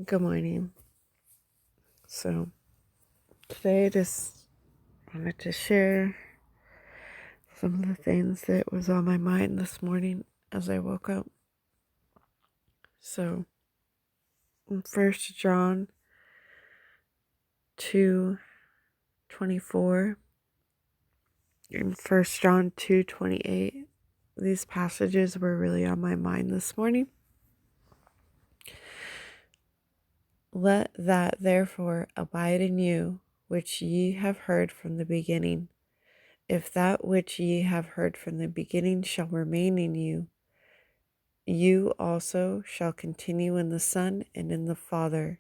Good morning. So, today I just wanted to share some of the things that was on my mind this morning as I woke up. So, in 1 John 2:24 and 1 John 2:28, these passages were really on my mind this morning. Let that therefore abide in you, which ye have heard from the beginning. If that which ye have heard from the beginning shall remain in you, you also shall continue in the Son and in the Father.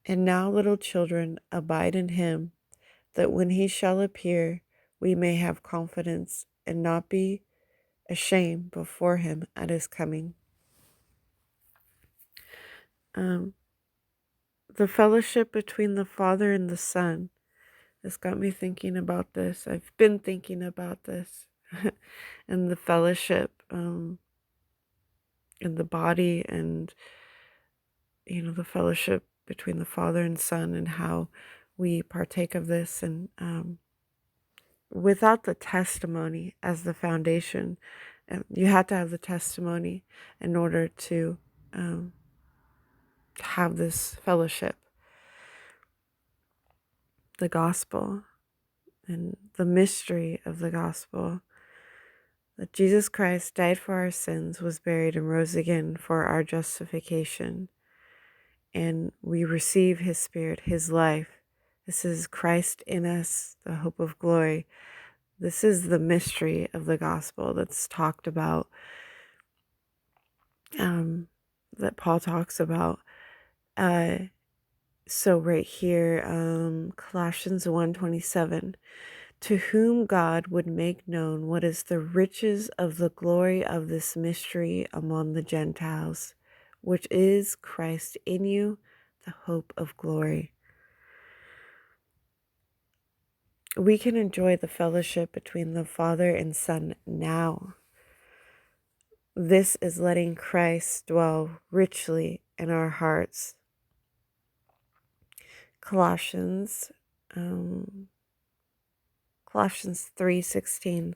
And now, little children, abide in him, that when he shall appear, we may have confidence and not be ashamed before him at his coming. The fellowship between the Father and the Son has got me thinking about this. I've been thinking about this and the fellowship in the body, and the fellowship between the Father and Son, and how we partake of this. And without the testimony as the foundation, you had to have the testimony in order to have this fellowship. The gospel and the mystery of the gospel, that Jesus Christ died for our sins, was buried, and rose again for our justification. And we receive his Spirit, his life. This is Christ in us, the hope of glory. This is the mystery of the gospel that's talked about, that Paul talks about. So right here, Colossians 1:27, to whom God would make known what is the riches of the glory of this mystery among the Gentiles, which is Christ in you, the hope of glory. We can enjoy the fellowship between the Father and Son now. This is letting Christ dwell richly in our hearts. Colossians 3:16,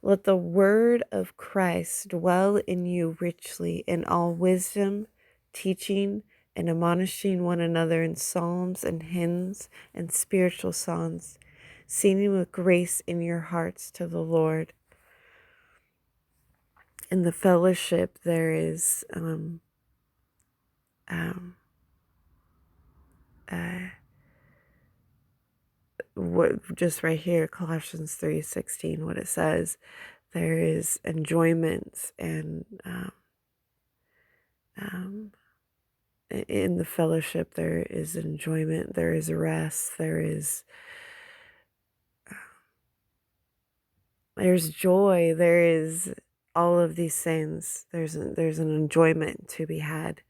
let the word of Christ dwell in you richly in all wisdom, teaching and admonishing one another in psalms and hymns and spiritual songs, singing with grace in your hearts to the Lord. In the fellowship, there is what just right here, Colossians 3:16, what it says, there is enjoyment, and in the fellowship there is enjoyment, there is rest, there's joy, there is all of these things. There's an enjoyment to be had.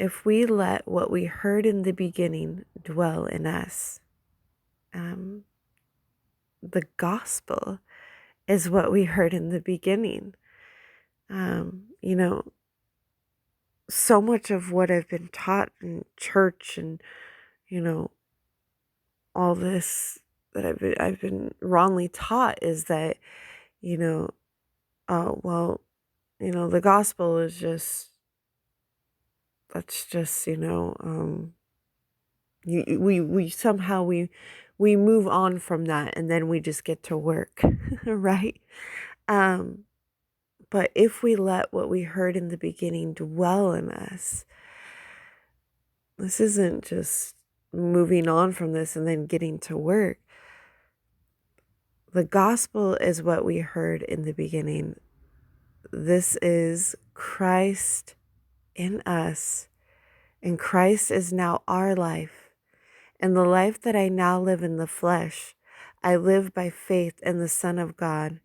If we let what we heard in the beginning dwell in us, the gospel is what we heard in the beginning. So much of what I've been taught in church, and all this that I've been wrongly taught, is that oh well, the gospel is just, that's just we somehow we move on from that, and then we just get to work. Right? But if we let what we heard in the beginning dwell in us, this isn't just moving on from this and then getting to work. The gospel is what we heard in the beginning. This is Christ in us, and Christ is now our life. And the life that I now live in the flesh, I live by faith in the Son of God.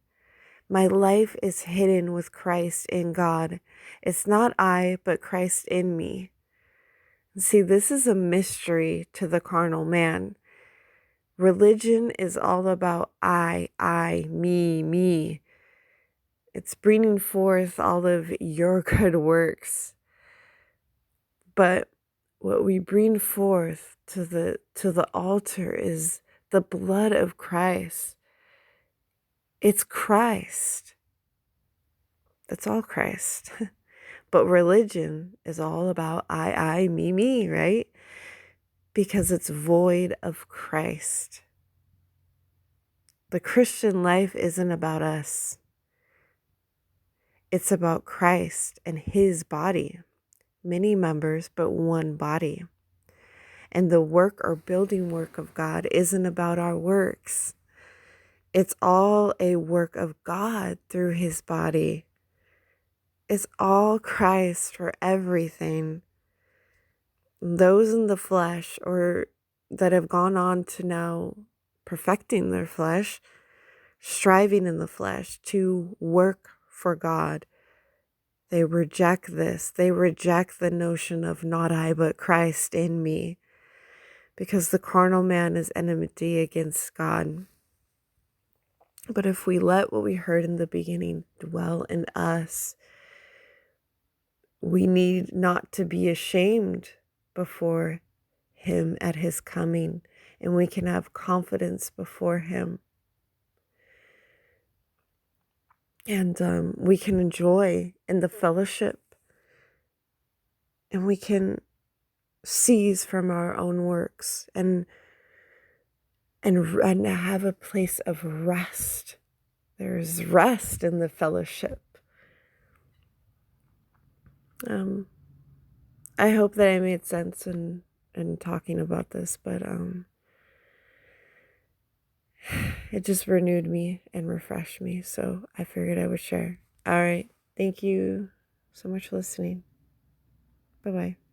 My life is hidden with Christ in God. It's not I, but Christ in me. See, this is a mystery to the carnal man. Religion is all about I, me. It's bringing forth all of your good works. But what we bring forth to the altar is the blood of Christ. It's Christ. That's all Christ. But religion is all about I, me, right? Because it's void of Christ. The Christian life isn't about us. It's about Christ and his body. Many members, but one body. And the work or building work of God isn't about our works. It's all a work of God through his body. It's all Christ for everything. Those in the flesh or that have gone on to now perfecting their flesh, striving in the flesh to work for God, they reject this. They reject the notion of not I, but Christ in me, because the carnal man is enmity against God. But if we let what we heard in the beginning dwell in us, we need not to be ashamed before him at his coming, and we can have confidence before him. And we can enjoy in the fellowship, and we can cease from our own works and have a place of rest. There's rest in the fellowship. I hope that I made sense in talking about this, but it just renewed me and refreshed me, so I figured I would share. All right. Thank you so much for listening. Bye-bye.